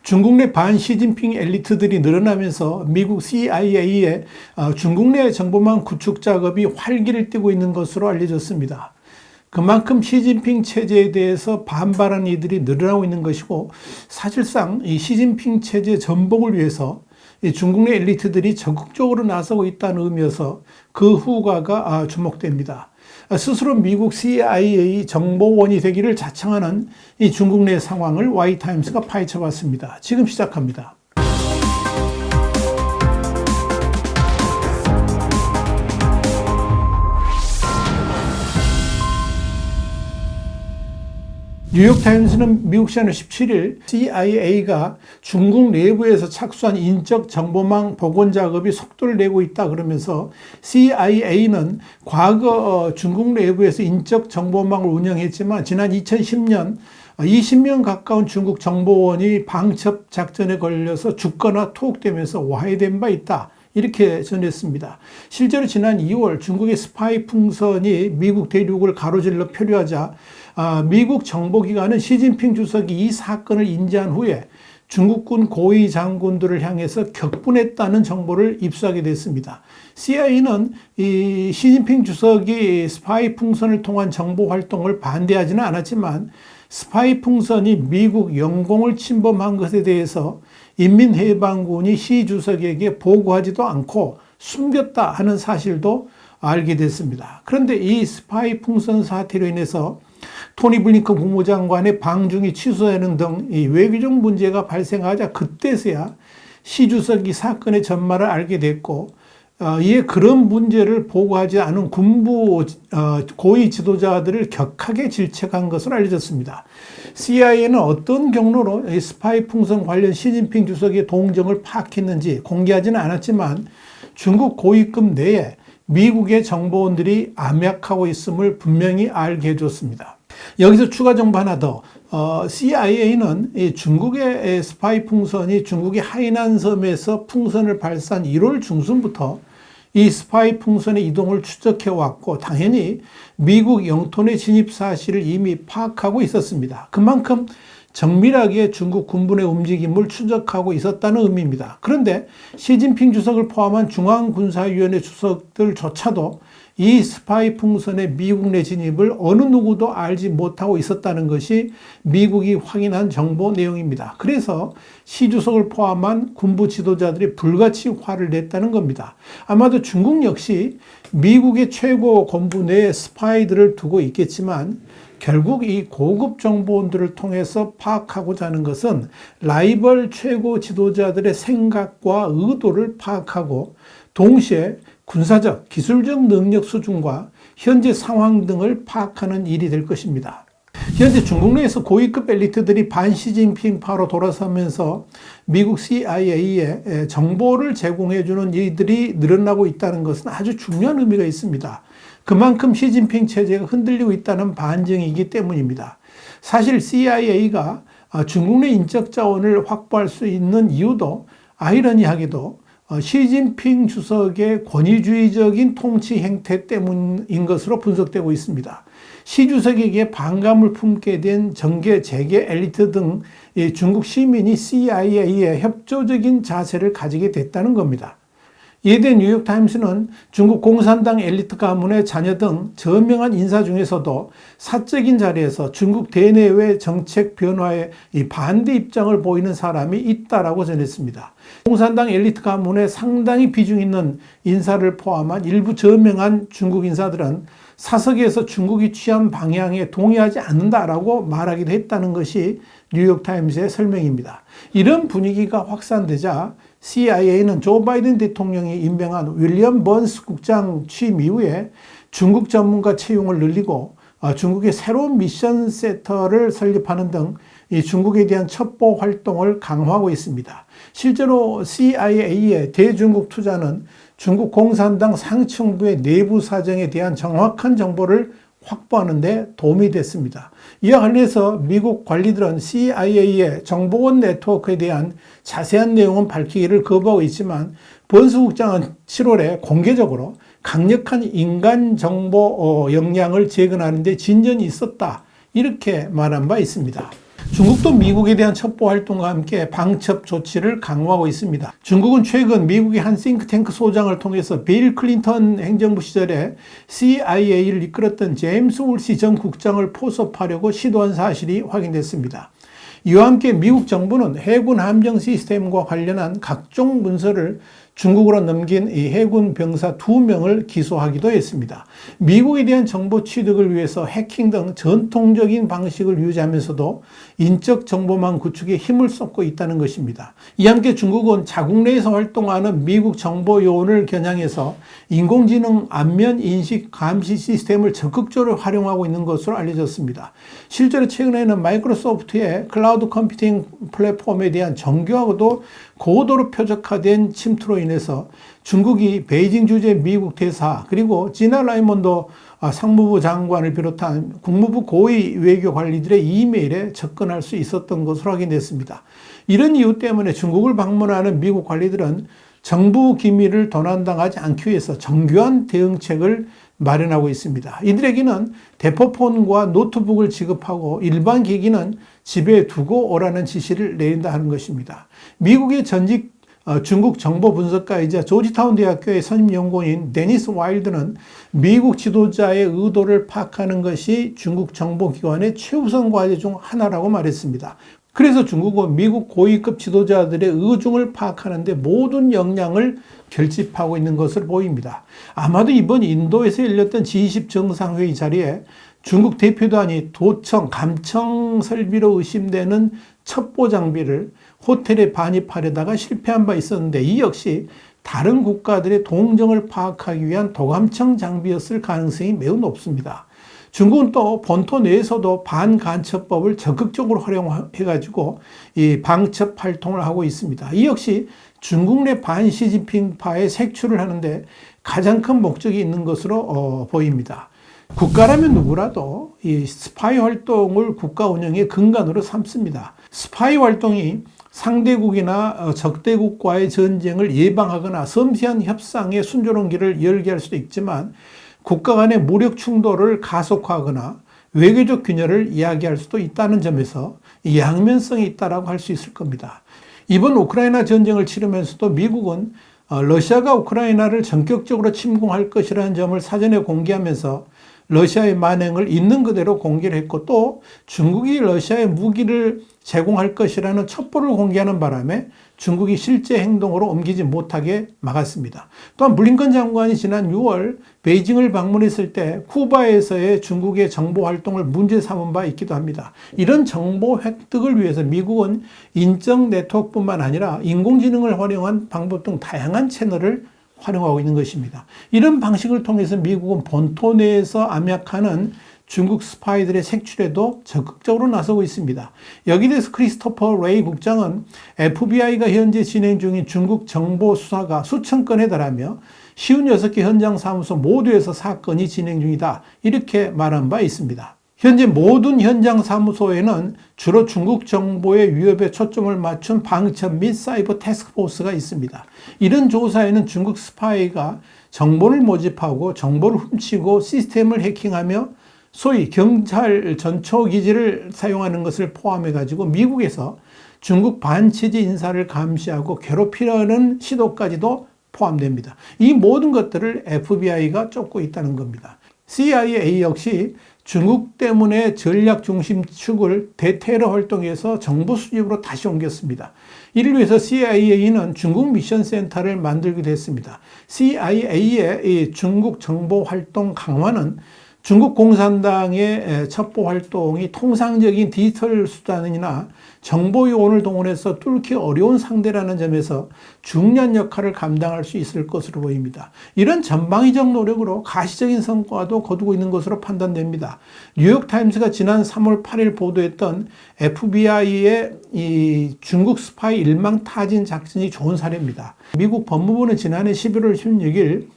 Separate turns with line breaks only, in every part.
중국 내 반시진핑 엘리트들이 늘어나면서 미국 CIA의 중국 내 정보망 구축 작업이 활기를 띠고 있는 것으로 알려졌습니다. 그만큼 시진핑 체제에 대해서 반발하는 이들이 늘어나고 있는 것이고, 사실상 이 시진핑 체제 전복을 위해서 이 중국 내 엘리트들이 적극적으로 나서고 있다는 의미여서 그 후과가 주목됩니다. 스스로 미국 CIA 정보원이 되기를 자청하는 이 중국 내 상황을 Y타임스가 파헤쳐봤습니다. 지금 시작합니다. 뉴욕타임스는 미국 시간 17일 CIA가 중국 내부에서 착수한 인적 정보망 복원 작업이 속도를 내고 있다 그러면서, CIA는 과거 중국 내부에서 인적 정보망을 운영했지만 지난 2010년 20명 가까운 중국 정보원이 방첩 작전에 걸려서 죽거나 투옥되면서 와해된 바 있다, 이렇게 전했습니다. 실제로 지난 2월 중국의 스파이 풍선이 미국 대륙을 가로질러 표류하자 미국 정보기관은 시진핑 주석이 이 사건을 인지한 후에 중국군 고위 장군들을 향해서 격분했다는 정보를 입수하게 됐습니다. CIA는 이 시진핑 주석이 스파이 풍선을 통한 정보 활동을 반대하지는 않았지만, 스파이 풍선이 미국 영공을 침범한 것에 대해서 인민해방군이 시 주석에게 보고하지도 않고 숨겼다 하는 사실도 알게 됐습니다. 그런데 이 스파이 풍선 사태로 인해서 토니 블링컨 국무장관의 방중이 취소되는 등 이 외교적 문제가 발생하자 그때서야 시 주석이 사건의 전말을 알게 됐고, 이에 그런 문제를 보고하지 않은 군부 고위 지도자들을 격하게 질책한 것으로 알려졌습니다. CIA는 어떤 경로로 스파이 풍선 관련 시진핑 주석의 동정을 파악했는지 공개하지는 않았지만, 중국 고위급 내에 미국의 정보원들이 암약하고 있음을 분명히 알게 해줬습니다. 여기서 추가 정보 하나 더. CIA는 중국의 스파이 풍선이 중국의 하이난 섬에서 풍선을 발사한 1월 중순부터 이 스파이 풍선의 이동을 추적해 왔고, 당연히 미국 영토 내 진입 사실을 이미 파악하고 있었습니다. 그만큼 정밀하게 중국 군부의 움직임을 추적하고 있었다는 의미입니다. 그런데 시진핑 주석을 포함한 중앙군사위원회 주석들조차도 이 스파이 풍선의 미국 내 진입을 어느 누구도 알지 못하고 있었다는 것이 미국이 확인한 정보 내용입니다. 그래서 시 주석을 포함한 군부 지도자들이 불같이 화를 냈다는 겁니다. 아마도 중국 역시 미국의 최고 본부 내에 스파이들을 두고 있겠지만, 결국 이 고급 정보원들을 통해서 파악하고자 하는 것은 라이벌 최고 지도자들의 생각과 의도를 파악하고, 동시에 군사적, 기술적 능력 수준과 현재 상황 등을 파악하는 일이 될 것입니다. 현재 중국 내에서 고위급 엘리트들이 반시진핑파로 돌아서면서 미국 CIA에 정보를 제공해주는 일들이 늘어나고 있다는 것은 아주 중요한 의미가 있습니다. 그만큼 시진핑 체제가 흔들리고 있다는 반증이기 때문입니다. 사실 CIA가 중국 내 인적 자원을 확보할 수 있는 이유도 아이러니하게도 시진핑 주석의 권위주의적인 통치 행태 때문인 것으로 분석되고 있습니다. 시 주석에게 반감을 품게 된 정계, 재계, 엘리트 등 중국 시민이 CIA에 협조적인 자세를 가지게 됐다는 겁니다. 이에 대해 뉴욕타임스는 중국 공산당 엘리트 가문의 자녀 등 저명한 인사 중에서도 사적인 자리에서 중국 대내외 정책 변화에 반대 입장을 보이는 사람이 있다라고 전했습니다. 공산당 엘리트 가문에 상당히 비중 있는 인사를 포함한 일부 저명한 중국 인사들은 사석에서 중국이 취한 방향에 동의하지 않는다라고 말하기도 했다는 것이 뉴욕타임스의 설명입니다. 이런 분위기가 확산되자 CIA는 조 바이든 대통령이 임명한 윌리엄 번스 국장 취임 이후에 중국 전문가 채용을 늘리고 중국의 새로운 미션 센터를 설립하는 등 이 중국에 대한 첩보 활동을 강화하고 있습니다. 실제로 CIA의 대중국 투자는 중국 공산당 상층부의 내부 사정에 대한 정확한 정보를 확보하는 데 도움이 됐습니다. 이와 관련해서 미국 관리들은 CIA의 정보원 네트워크에 대한 자세한 내용은 밝히기를 거부하고 있지만, 번스 국장은 7월에 공개적으로 강력한 인간 정보 역량을 재건하는 데 진전이 있었다, 이렇게 말한 바 있습니다. 중국도 미국에 대한 첩보 활동과 함께 방첩 조치를 강화하고 있습니다. 중국은 최근 미국의 한 싱크탱크 소장을 통해서 빌 클린턴 행정부 시절에 CIA를 이끌었던 제임스 울시 전 국장을 포섭하려고 시도한 사실이 확인됐습니다. 이와 함께 미국 정부는 해군 함정 시스템과 관련한 각종 문서를 중국으로 넘긴 이 해군 병사 2명을 기소하기도 했습니다. 미국에 대한 정보 취득을 위해서 해킹 등 전통적인 방식을 유지하면서도 인적 정보망 구축에 힘을 쏟고 있다는 것입니다. 이와 함께 중국은 자국 내에서 활동하는 미국 정보 요원을 겨냥해서 인공지능 안면 인식 감시 시스템을 적극적으로 활용하고 있는 것으로 알려졌습니다. 실제로 최근에는 마이크로소프트의 클라우드 컴퓨팅 플랫폼에 대한 정교하고도 고도로 표적화된 침투로 인해서 중국이 베이징 주재 미국 대사 그리고 지나 라이몬도 상무부 장관을 비롯한 국무부 고위 외교 관리들의 이메일에 접근할 수 있었던 것으로 확인됐습니다. 이런 이유 때문에 중국을 방문하는 미국 관리들은 정부 기밀을 도난당하지 않기 위해서 정교한 대응책을 마련하고 있습니다. 이들에게는 대포폰과 노트북을 지급하고 일반 기기는 집에 두고 오라는 지시를 내린다 하는 것입니다. 미국의 전직 중국 정보 분석가이자 조지타운 대학교의 선임 연구원인 데니스 와일드는 미국 지도자의 의도를 파악하는 것이 중국 정보기관의 최우선 과제 중 하나라고 말했습니다. 그래서 중국은 미국 고위급 지도자들의 의중을 파악하는 데 모든 역량을 결집하고 있는 것을 보입니다. 아마도 이번 인도에서 열렸던 G20 정상회의 자리에 중국 대표단이 도청, 감청 설비로 의심되는 첩보 장비를 호텔에 반입하려다가 실패한 바 있었는데 이 역시 다른 국가들의 동정을 파악하기 위한 도감청 장비였을 가능성이 매우 높습니다. 중국은 또 본토 내에서도 반간첩법을 적극적으로 활용해가지고 이 방첩 활동을 하고 있습니다. 이 역시 중국 내 반시진핑파의 색출을 하는데 가장 큰 목적이 있는 것으로 보입니다. 국가라면 누구라도 이 스파이 활동을 국가 운영의 근간으로 삼습니다. 스파이 활동이 상대국이나 적대국과의 전쟁을 예방하거나 섬세한 협상의 순조로운 길을 열게 할 수도 있지만 국가 간의 무력 충돌을 가속화하거나 외교적 균열을 이야기할 수도 있다는 점에서 양면성이 있다라고 할 수 있을 겁니다. 이번 우크라이나 전쟁을 치르면서도 미국은 러시아가 우크라이나를 전격적으로 침공할 것이라는 점을 사전에 공개하면서 러시아의 만행을 있는 그대로 공개를 했고 또 중국이 러시아에 무기를 제공할 것이라는 첩보를 공개하는 바람에 중국이 실제 행동으로 옮기지 못하게 막았습니다. 또한 블링컨 장관이 지난 6월 베이징을 방문했을 때 쿠바에서의 중국의 정보 활동을 문제 삼은 바 있기도 합니다. 이런 정보 획득을 위해서 미국은 인적 네트워크뿐만 아니라 인공지능을 활용한 방법 등 다양한 채널을 활용하고 있는 것입니다. 이런 방식을 통해서 미국은 본토 내에서 암약하는 중국 스파이들의 색출에도 적극적으로 나서고 있습니다. 여기에 대해서 크리스토퍼 레이 국장은 FBI가 현재 진행 중인 중국 정보 수사가 수천 건에 달하며 56개 현장 사무소 모두에서 사건이 진행 중이다. 이렇게 말한 바 있습니다. 현재 모든 현장 사무소에는 주로 중국 정보의 위협에 초점을 맞춘 방첩 및 사이버 태스크포스가 있습니다. 이런 조사에는 중국 스파이가 정보를 모집하고 정보를 훔치고 시스템을 해킹하며 소위 경찰 전초기지를 사용하는 것을 포함해가지고 미국에서 중국 반체제 인사를 감시하고 괴롭히려는 시도까지도 포함됩니다. 이 모든 것들을 FBI가 쫓고 있다는 겁니다. CIA 역시 중국 때문에 전략 중심축을 대테러 활동에서 정보 수집으로 다시 옮겼습니다. 이를 위해서 CIA는 중국 미션 센터를 만들기도 했습니다. CIA의 중국 정보 활동 강화는 중국 공산당의 첩보 활동이 통상적인 디지털 수단이나 정보 요원을 동원해서 뚫기 어려운 상대라는 점에서 중요한 역할을 감당할 수 있을 것으로 보입니다. 이런 전방위적 노력으로 가시적인 성과도 거두고 있는 것으로 판단됩니다. 뉴욕타임스가 지난 3월 8일 보도했던 FBI의 이 중국 스파이 일망타진 작전이 좋은 사례입니다. 미국 법무부는 지난해 11월 16일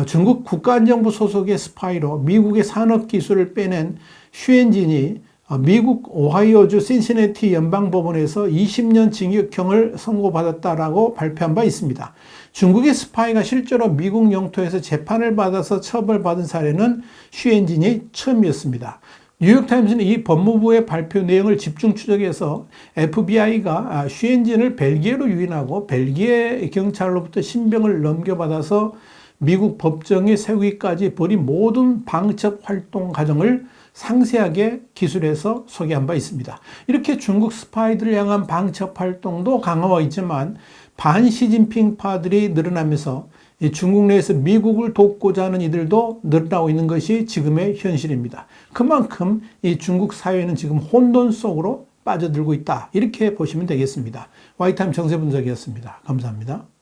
중국 국가안정부 소속의 스파이로 미국의 산업기술을 빼낸 슈엔진이 미국 오하이오주 신시내티 연방법원에서 20년 징역형을 선고받았다라고 발표한 바 있습니다. 중국의 스파이가 실제로 미국 영토에서 재판을 받아서 처벌받은 사례는 슈엔진이 처음이었습니다. 뉴욕타임스는 이 법무부의 발표 내용을 집중 추적해서 FBI가 슈엔진을 벨기에로 유인하고 벨기에 경찰로부터 신병을 넘겨받아서 미국 법정에 세우기까지 벌인 모든 방첩 활동 과정을 상세하게 기술해서 소개한 바 있습니다. 이렇게 중국 스파이들을 향한 방첩 활동도 강화하고 있지만 반시진핑파들이 늘어나면서 중국 내에서 미국을 돕고자 하는 이들도 늘어나고 있는 것이 지금의 현실입니다. 그만큼 이 중국 사회는 지금 혼돈 속으로 빠져들고 있다. 이렇게 보시면 되겠습니다. 와이타임 정세분석이었습니다. 감사합니다.